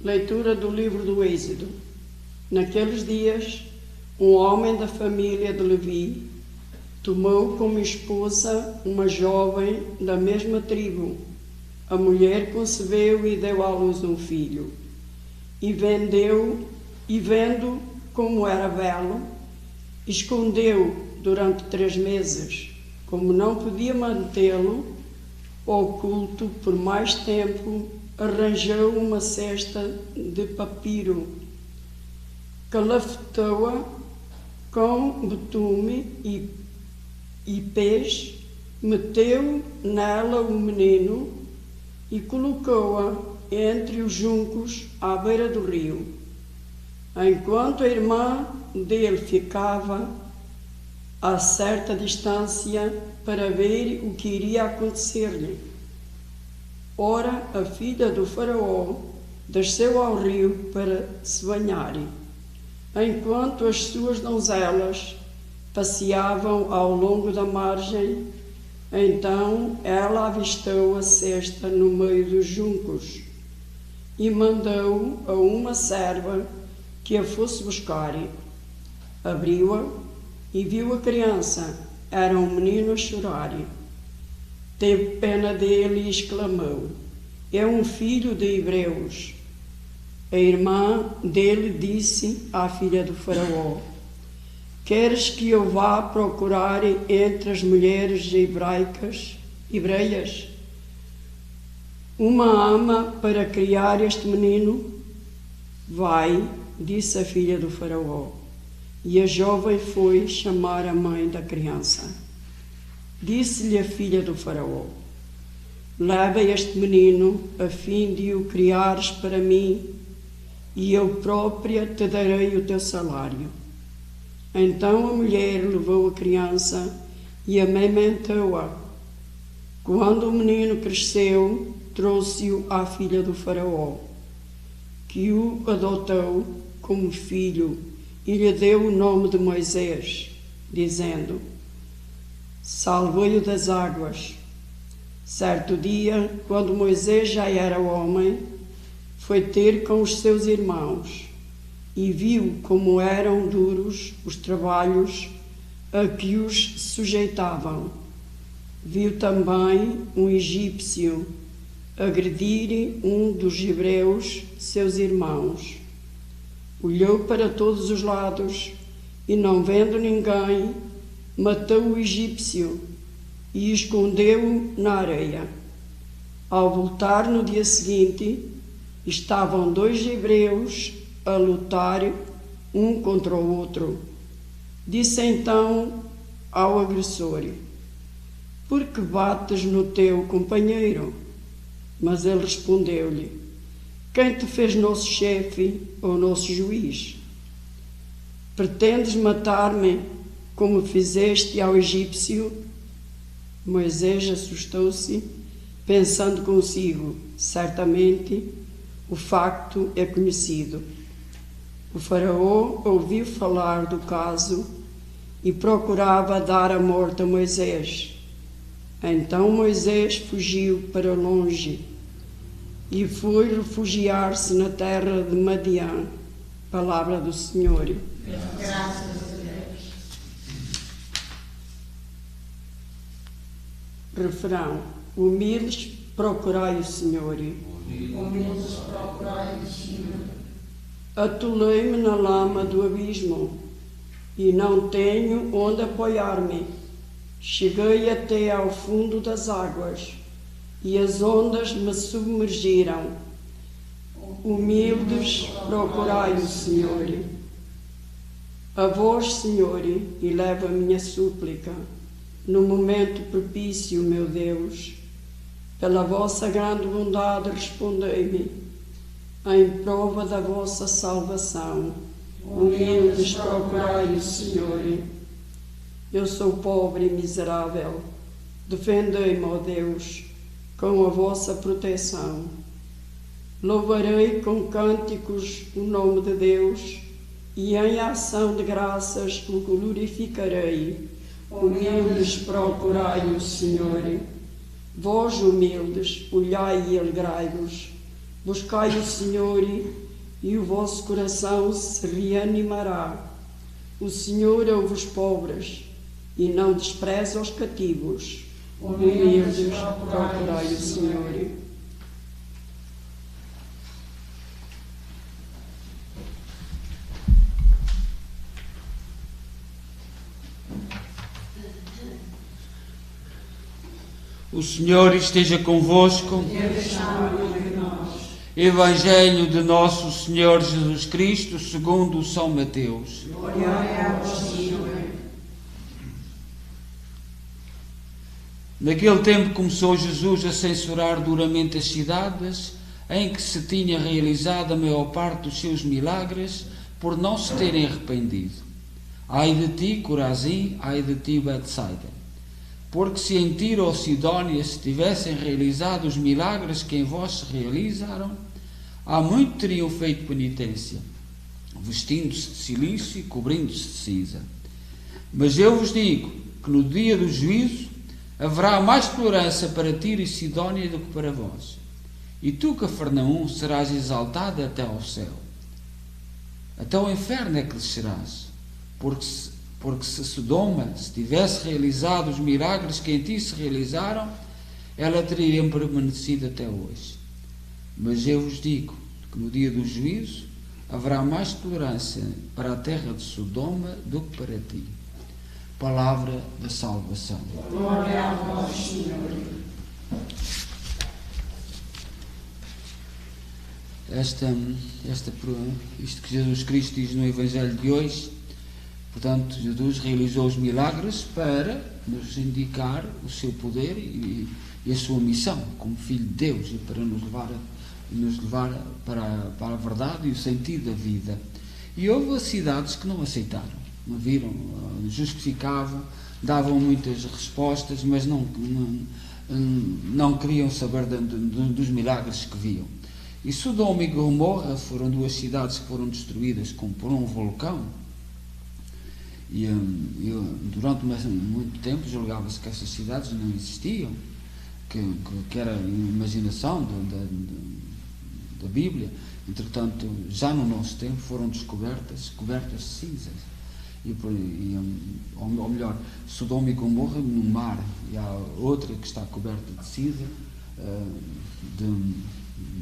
Leitura do livro do Êxodo. Naqueles dias, um homem da família de Levi tomou como esposa uma jovem da mesma tribo. A mulher concebeu e deu à luz um filho. E vendo como era belo, escondeu durante 3 meses. Como não podia mantê-lo oculto por mais tempo, arranjou uma cesta de papiro, calafetou-a com betume e pez, meteu nela o menino e colocou-a entre os juncos à beira do rio, enquanto a irmã dele ficava a certa distância para ver o que iria acontecer-lhe. Ora, a filha do faraó desceu ao rio para se banhar, enquanto as suas donzelas passeavam ao longo da margem. Então ela avistou a cesta no meio dos juncos e mandou a uma serva que a fosse buscar. Abriu-a e viu a criança. Era um menino a chorar. Teve pena dele e exclamou: é um filho de hebreus. A irmã dele disse à filha do faraó: queres que eu vá procurar entre as mulheres hebreias uma ama para criar este menino? Vai, disse a filha do faraó. E a jovem foi chamar a mãe da criança. Disse-lhe a filha do faraó: leva este menino a fim de o criares para mim, e eu própria te darei o teu salário. Então a mulher levou a criança e amamentou-a. Quando o menino cresceu, trouxe-o à filha do faraó, que o adotou como filho e lhe deu o nome de Moisés, dizendo: salvei-o das águas. Certo dia, quando Moisés já era homem, foi ter com os seus irmãos e viu como eram duros os trabalhos a que os sujeitavam. Viu também um egípcio agredir um dos hebreus, seus irmãos. Olhou para todos os lados e, não vendo ninguém, matou o egípcio e escondeu-o na areia. Ao voltar no dia seguinte, estavam 2 hebreus a lutar um contra o outro. Disse então ao agressor: por que bates no teu companheiro? Mas ele respondeu-lhe: quem te fez nosso chefe ou nosso juiz? Pretendes matar-me como fizeste ao egípcio? Moisés assustou-se, pensando consigo: certamente o facto é conhecido. O faraó ouviu falar do caso e procurava dar a morte a Moisés. Então Moisés fugiu para longe e foi refugiar-se na terra de Madiã. Palavra do Senhor. Graças a Deus. Refrão: humildes, procurai o Senhor. Humildes, procurai o Senhor. Atolei-me na lama do abismo e não tenho onde apoiar-me. Cheguei até ao fundo das águas e as ondas me submergiram. Humildes, procurai o Senhor. A vós, Senhor, eleva a minha súplica. No momento propício, meu Deus, pela vossa grande bondade respondei-me, em prova da vossa salvação. Humildes, procurai o Senhor. Eu sou pobre e miserável. Defendei-me, ó Deus, com a vossa proteção. Louvarei com cânticos o nome de Deus e em ação de graças o glorificarei. Humildes, procurai o Senhor. Vós, humildes, olhai e alegrai-vos. Buscai o Senhor e o vosso coração se reanimará. O Senhor ouve os pobres e não despreza os cativos. Humildes, procurai o Senhor. O Senhor esteja convosco. Evangelho de nosso Senhor Jesus Cristo segundo São Mateus. Glória a vós, Senhor. Naquele tempo começou Jesus a censurar duramente as cidades em que se tinha realizado a maior parte dos seus milagres por não se terem arrependido. Ai de ti, Corazim, ai de ti, Betsaida. Porque se em Tiro ou Sidónia se tivessem realizado os milagres que em vós se realizaram, há muito teriam feito penitência, vestindo-se de cilício e cobrindo-se de cinza. Mas eu vos digo que no dia do juízo haverá mais tolerância para Tiro e Sidónia do que para vós. E tu, Cafarnaum, serás exaltado até ao céu. Até ao inferno é que descerás, porque se Sodoma se tivesse realizado os milagres que em ti se realizaram, ela teria permanecido até hoje. Mas eu vos digo que no dia do juízo haverá mais tolerância para a terra de Sodoma do que para ti. Palavra da salvação. Glória a vós, Senhor. Isto que Jesus Cristo diz no Evangelho de hoje, portanto, Jesus realizou os milagres para nos indicar o seu poder e a sua missão como Filho de Deus e para nos levar para a verdade e o sentido da vida. E houve cidades que não aceitaram, não viram, justificavam, davam muitas respostas, mas não queriam saber dos milagres que viam. E Sodoma e Gomorra foram duas cidades que foram destruídas por um vulcão. E durante muito tempo julgava-se que essas cidades não existiam, que era a imaginação da Bíblia. Entretanto, já no nosso tempo foram descobertas de cinzas. Ou melhor, Sodoma e Gomorra no mar, e há outra que está coberta de cinza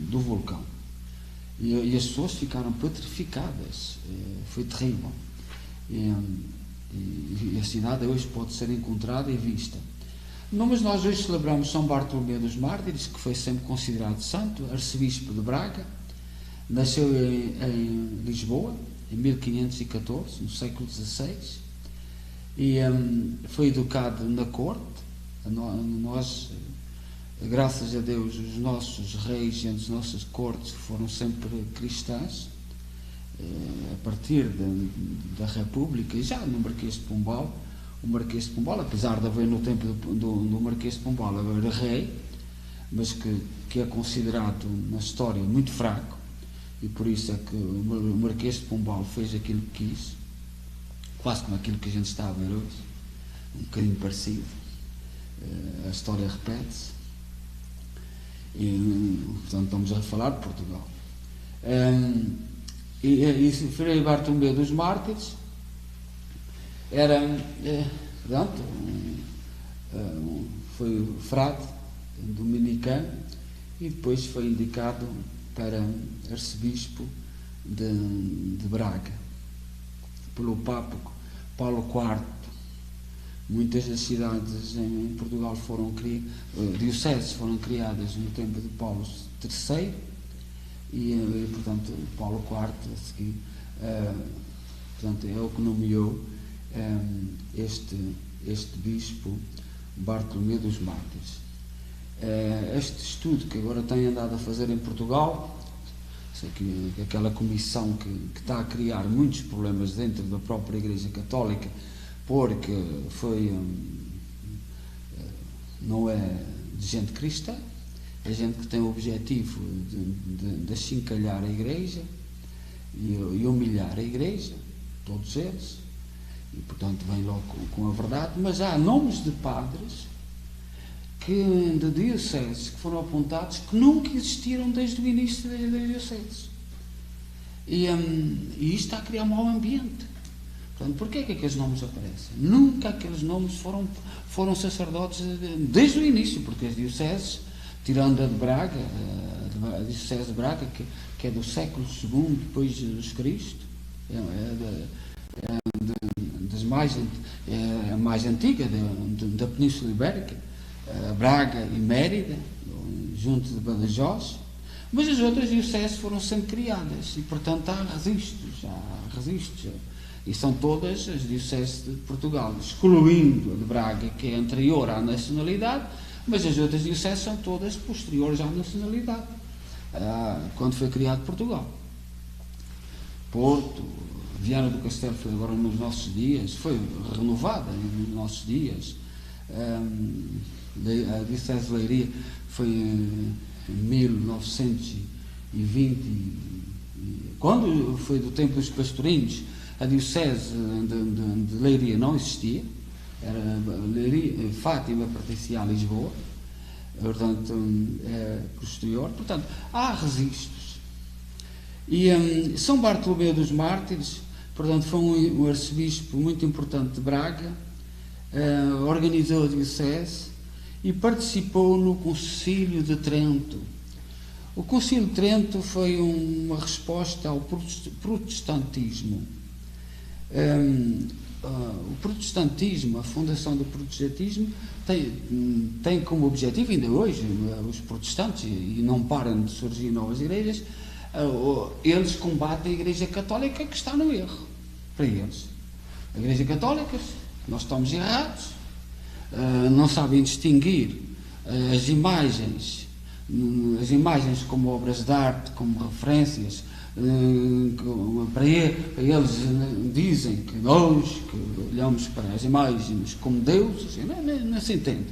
do vulcão. E as pessoas ficaram petrificadas. Foi terrível. E a cidade hoje pode ser encontrada e vista. Não, mas nós hoje celebramos São Bartolomeu dos Mártires, que foi sempre considerado santo, arcebispo de Braga. Nasceu em Lisboa em 1514, no século XVI, e foi educado na corte. Nós, graças a Deus, os nossos reis e as nossas cortes foram sempre cristãs, a partir da República, e já no Marquês de Pombal. O Marquês de Pombal, apesar de haver no tempo do Marquês de Pombal haver rei, mas que é considerado na história muito fraco, e por isso é que o Marquês de Pombal fez aquilo que quis, quase como aquilo que a gente está a ver hoje, um bocadinho parecido. A história repete-se, e portanto estamos a falar de Portugal. E Frei Bartolomeu dos Mártires era, foi frade dominicano e depois foi indicado para arcebispo de Braga pelo Papa Paulo IV. Muitas das cidades em Portugal dioceses foram criadas no tempo de Paulo III e portanto Paulo IV a seguir portanto é o que nomeou este bispo Bartolomeu dos Mártires. Este estudo que agora tem andado a fazer em Portugal, sei que aquela comissão que está a criar muitos problemas dentro da própria Igreja Católica, porque não é de gente cristã, é gente que tem o objetivo de achincalhar a Igreja e humilhar a Igreja, todos eles, e portanto vem logo com a verdade. Mas há nomes de padres de dioceses que foram apontados que nunca existiram desde o início das dioceses. E isto está a criar um mau ambiente. Portanto, porquê é que aqueles nomes aparecem? Nunca aqueles nomes foram sacerdotes desde o início, porque as dioceses, tirando a de Braga, a diocese de Braga, que é do século II depois de Jesus Cristo, a mais antiga da Península Ibérica, Braga e Mérida, junto de Badajoz, mas as outras dioceses foram sendo criadas e, portanto, há registros, e são todas as dioceses de Portugal, excluindo a de Braga, que é anterior à nacionalidade, mas as outras dioceses são todas posteriores à nacionalidade, quando foi criado Portugal. Porto, Viana do Castelo foi agora nos nossos dias, foi renovada nos nossos dias. A diocese de Leiria foi em 1920, quando foi do tempo dos pastorinhos. A diocese de Leiria não existia, Leiria, Fátima pertencia a Lisboa, portanto é posterior, portanto há registros. E São Bartolomeu dos Mártires, portanto, foi um arcebispo muito importante de Braga, organizou a diocese e participou no Concílio de Trento. O Concílio de Trento foi uma resposta ao protestantismo. O protestantismo, a fundação do protestantismo, tem como objetivo, ainda hoje, os protestantes, e não param de surgir novas igrejas, eles combatem a Igreja Católica, que está no erro, para eles. A Igreja Católica, nós estamos errados, não sabem distinguir as imagens como obras de arte, como referências. Para eles dizem que nós que olhamos para as imagens como deuses, não se entende.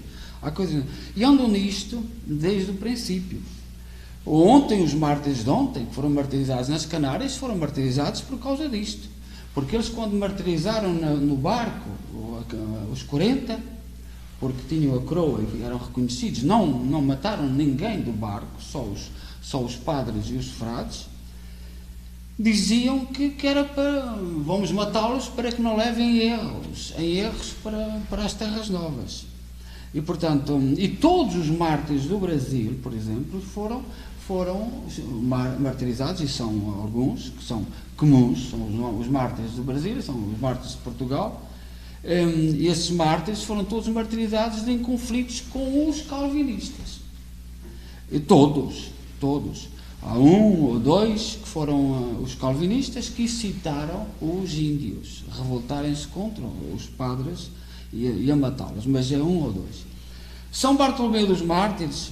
E andam nisto desde o princípio. Ontem, os mártires de ontem, que foram martirizados nas Canárias, foram martirizados por causa disto. Porque eles, quando martirizaram no barco, os 40, porque tinham a coroa e eram reconhecidos, não mataram ninguém do barco, só os padres e os frades, diziam que era para, vamos matá-los para que não levem erros para as terras novas. E, portanto, todos os mártires do Brasil, por exemplo, foram martirizados, e são alguns que são comuns, são os mártires do Brasil, são os mártires de Portugal, e esses mártires foram todos martirizados em conflitos com os calvinistas. E todos. Há um ou dois que foram os calvinistas que incitaram os índios a revoltarem-se contra os padres e a matá-los, mas é um ou dois. São Bartolomeu dos Mártires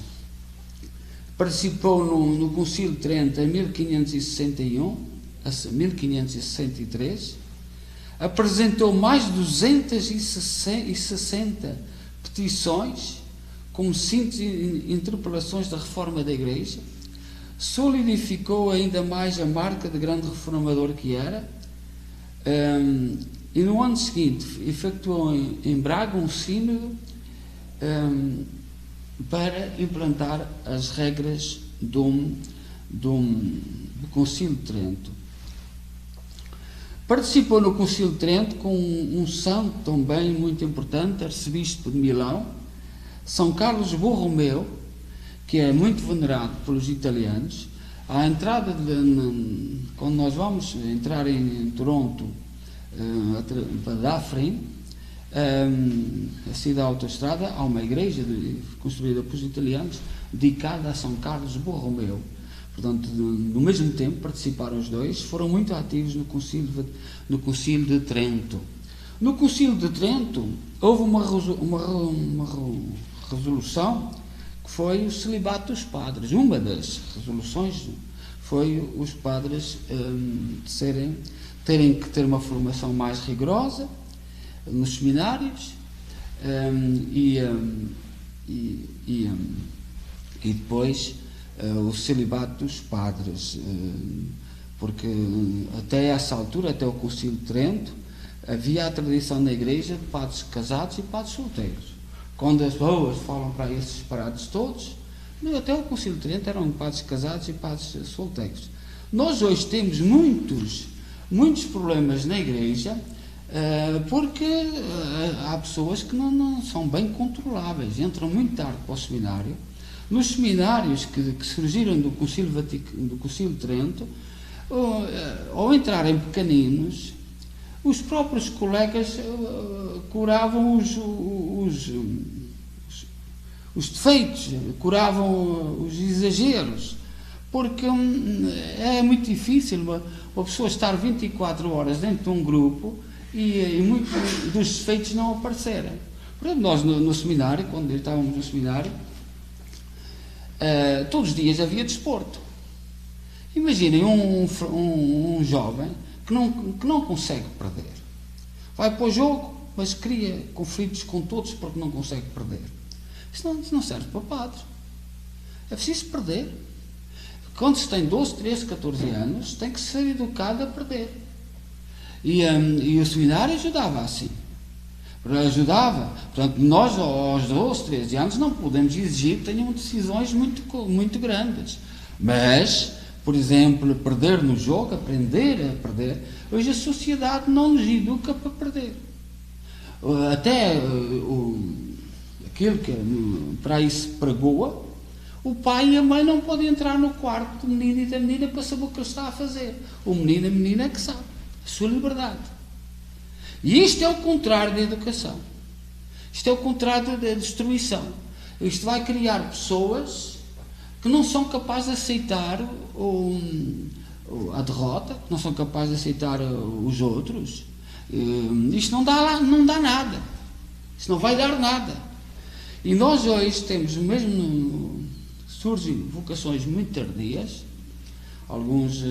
participou no Concílio de Trento em 1561 a 1563, apresentou mais de 260 petições como síntese e interpelações da reforma da Igreja, solidificou ainda mais a marca de grande reformador que era, e no ano seguinte efetuou em Braga um sínodo para implantar as regras do Concílio de Trento. Participou no Concílio de Trento com um santo também muito importante, arcebispo de Milão, São Carlos Borromeu, que é muito venerado pelos italianos. À entrada, quando nós vamos entrar em Toronto, para Dufferin, a cidade autoestrada, há uma igreja construída pelos italianos dedicada a São Carlos Borromeu. Portanto, no mesmo tempo participaram os dois, foram muito ativos no Concílio de Trento. No Concílio de Trento houve uma resolução que foi o celibato dos padres. Uma das resoluções foi os padres terem que ter uma formação mais rigorosa nos seminários e depois o celibato dos padres, porque até essa altura, até o Concílio de Trento, havia a tradição na Igreja de padres casados e padres solteiros. quando as pessoas falam para esses disparados todos, até o Concílio de Trento eram padres casados e padres solteiros. Nós hoje temos muitos problemas na Igreja, porque há pessoas que não são bem controláveis, entram muito tarde para o seminário. Nos seminários que surgiram do Concílio de Trento, ao entrarem pequeninos, os próprios colegas curavam os defeitos, curavam os exageros, porque é muito difícil uma pessoa estar 24 horas dentro de um grupo e muitos dos defeitos não aparecerem. Por exemplo, nós no seminário, quando estávamos no seminário, todos os dias havia desporto. Imaginem um jovem que não consegue perder. Vai para o jogo, mas cria conflitos com todos porque não consegue perder. Isso não serve para padre. É preciso perder. Quando se tem 12, 13, 14 anos, tem que ser educado a perder. E o seminário ajudava assim. Portanto, nós aos 12, 13 anos não podemos exigir que tenham decisões muito grandes. Mas, por exemplo, perder no jogo, aprender a perder. Hoje a sociedade não nos educa para perder. Até aquilo que para isso pregou, o pai e a mãe não podem entrar no quarto do menino e da menina para saber o que ele está a fazer. O menino e a menina é que sabe. A sua liberdade. E isto é o contrário da educação. Isto é o contrário da destruição. Isto vai criar pessoas que não são capazes de aceitar a derrota, que não são capazes de aceitar os outros. Isto não dá nada. Isto não vai dar nada. E nós hoje temos, mesmo surgem vocações muito tardias, alguns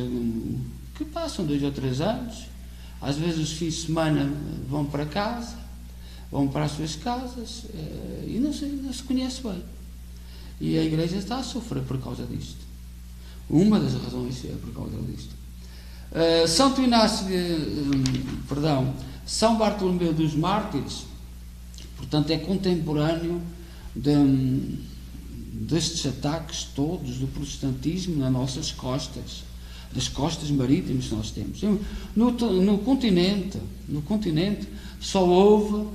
que passam 2 ou 3 anos, às vezes os fins de semana vão para casa, vão para as suas casas e não se conhece bem. E a Igreja está a sofrer por causa disto. Uma das razões é por causa disto. São Bartolomeu dos Mártires, portanto, é contemporâneo destes ataques todos do protestantismo nas nossas costas, das costas marítimas que nós temos. No continente só houve,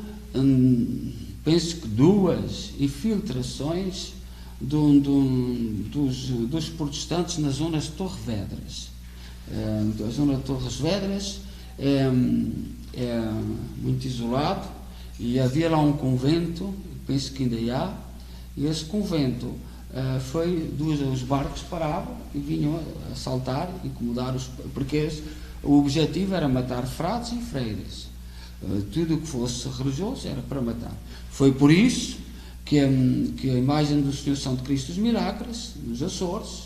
penso que 2 infiltrações dos protestantes na zona de Torres Vedras. A zona de Torres Vedras é muito isolado e havia lá um convento, penso que ainda há, e esse convento os barcos paravam e vinham assaltar, incomodar porque o objetivo era matar frades e freiras. Tudo o que fosse religioso era para matar. Foi por isso que a imagem do Senhor Santo Cristo dos Milagres, nos Açores,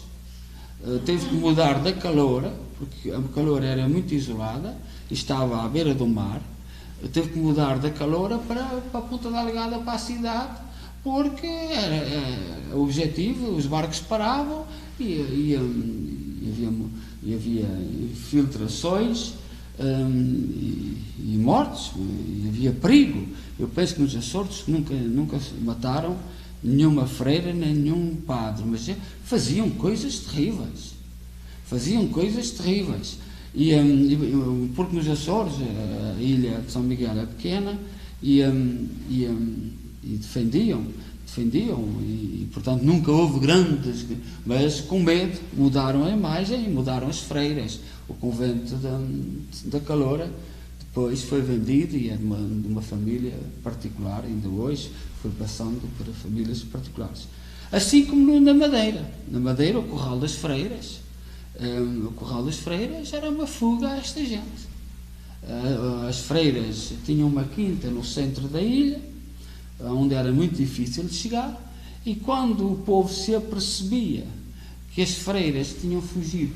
teve que mudar da Caloura, porque a Caloura era muito isolada e estava à beira do mar. Teve que mudar da Caloura para a Ponta da Algada, para a cidade, porque era o objetivo, os barcos paravam e havia infiltrações e mortes, e havia perigo. Eu penso que nos Açores nunca mataram nenhuma freira, nem nenhum padre, mas faziam coisas terríveis. Porque nos Açores, a ilha de São Miguel é pequena, e defendiam e portanto nunca houve grandes, mas com medo mudaram a imagem e mudaram as freiras. O convento da Caloura depois foi vendido e é de uma família particular, ainda hoje foi passando para famílias particulares. Assim como na Madeira o Corral das Freiras era uma fuga a esta gente. As freiras tinham uma quinta no centro da ilha, onde era muito difícil de chegar, e quando o povo se apercebia que as freiras tinham fugido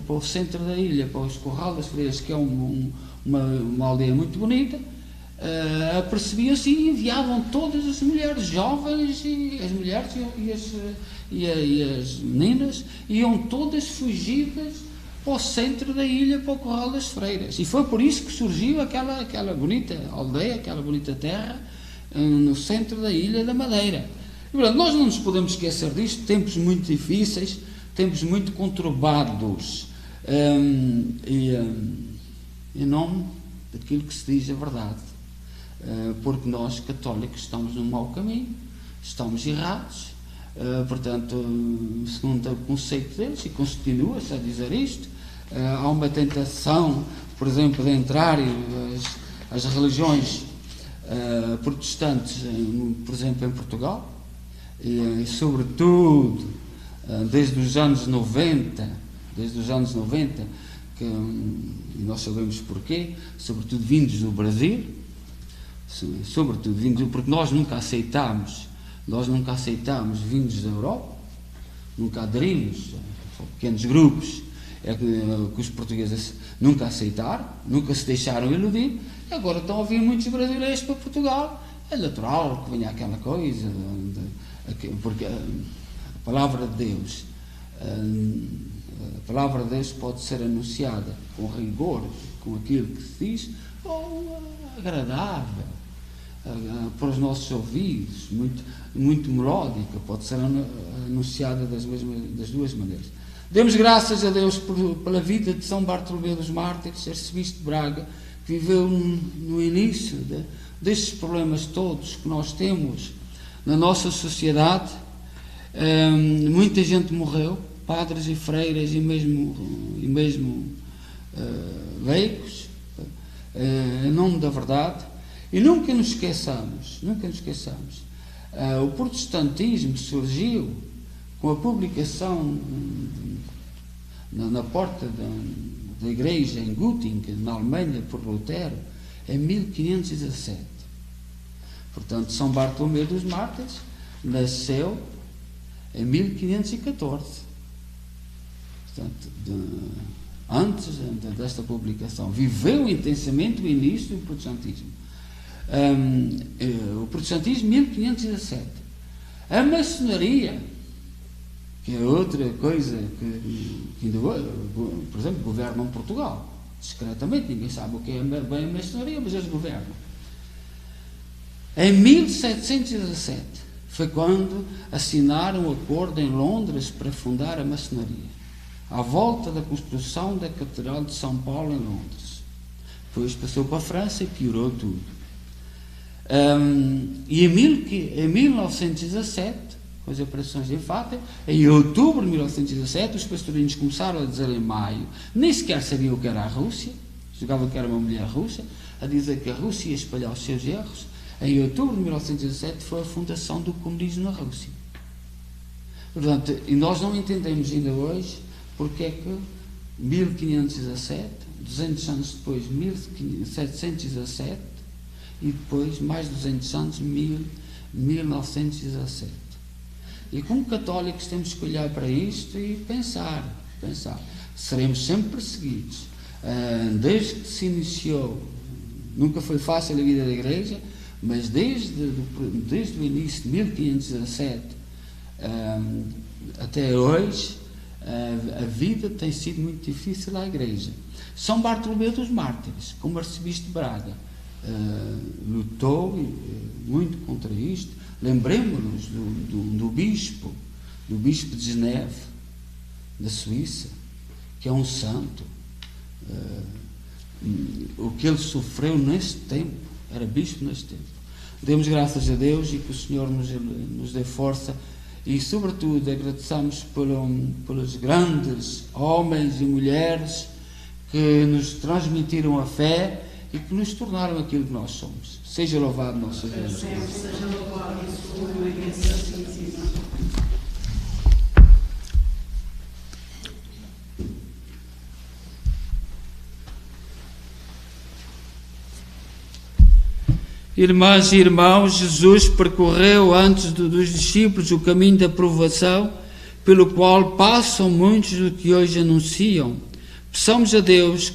para o centro da ilha, para o Corral das Freiras, que é uma aldeia muito bonita, apercebiam-se e enviavam todas as mulheres jovens, e as mulheres e as meninas iam todas fugidas para o centro da ilha, para o Corral das Freiras. E foi por isso que surgiu aquela bonita aldeia, aquela bonita terra, no centro da Ilha da Madeira. E, portanto, nós não nos podemos esquecer disto, tempos muito difíceis, tempos muito conturbados, em nome daquilo que se diz a verdade, porque nós, católicos, estamos num mau caminho, estamos errados, portanto, segundo o conceito deles, e continua-se a dizer isto, há uma tentação, por exemplo, de entrar as religiões protestantes, por exemplo, em Portugal, e sobretudo desde os anos 90, que, e nós sabemos porquê, sobretudo vindos do Brasil, porque nós nunca aceitámos vindos da Europa, nunca aderimos, são pequenos grupos, que os portugueses nunca aceitaram, nunca se deixaram iludir. Agora estão a vir muitos brasileiros para Portugal. É natural que venha aquela coisa, porque a palavra de Deus pode ser anunciada com rigor, com aquilo que se diz, ou agradável para os nossos ouvidos, muito melódica, pode ser anunciada das duas maneiras. Demos graças a Deus pela vida de São Bartolomeu dos Mártires, arcebispo de Braga, que viveu no início destes problemas todos que nós temos na nossa sociedade. Muita gente morreu, padres e freiras e mesmo leigos, em nome da verdade. E nunca nos esqueçamos, o protestantismo surgiu com a publicação na porta da igreja em Göttingen, na Alemanha, por Lutero, em 1517. Portanto, São Bartolomeu dos Mártires nasceu em 1514. Portanto, antes desta publicação, viveu intensamente o início do protestantismo. O protestantismo 1517. A maçonaria, que é outra coisa que ainda hoje, por exemplo, governam Portugal discretamente, ninguém sabe o que é bem a maçonaria, mas eles governam. Em 1717 foi quando assinaram o acordo em Londres para fundar a maçonaria, à volta da construção da Catedral de São Paulo em Londres. Depois passou para a França e piorou tudo. E em 1917, com as operações de Fátima, em outubro de 1917, os pastorinhos começaram a dizer em maio, nem sequer sabiam o que era a Rússia, julgavam que era uma mulher russa, a dizer que a Rússia ia espalhar os seus erros. Em outubro de 1917 foi a fundação do comunismo na Rússia. Portanto, e nós não entendemos ainda hoje porque é que 1517, 200 anos depois, 1717, e depois, mais 200 anos, 1917. E como católicos temos que olhar para isto e pensar. Seremos sempre perseguidos. Desde que se iniciou, nunca foi fácil a vida da Igreja, mas desde o início de 1517 até hoje, a vida tem sido muito difícil à Igreja. São Bartolomeu dos Mártires, como arcebispo de Braga, lutou muito contra isto. Lembremos-nos do bispo de Geneve, da Suíça, que é um santo. O que ele sofreu nesse tempo, era bispo nesse tempo. Demos graças a Deus e que o Senhor nos dê força e, sobretudo, agradeçamos pelos grandes homens e mulheres que nos transmitiram a fé e que nos tornaram aquilo que nós somos. Seja louvado nosso Deus. Seja louvado o Senhor, uma igreja santíssima. Irmãs e irmãos, Jesus percorreu antes dos discípulos o caminho da provação, pelo qual passam muitos do que hoje anunciam. Peçamos a Deus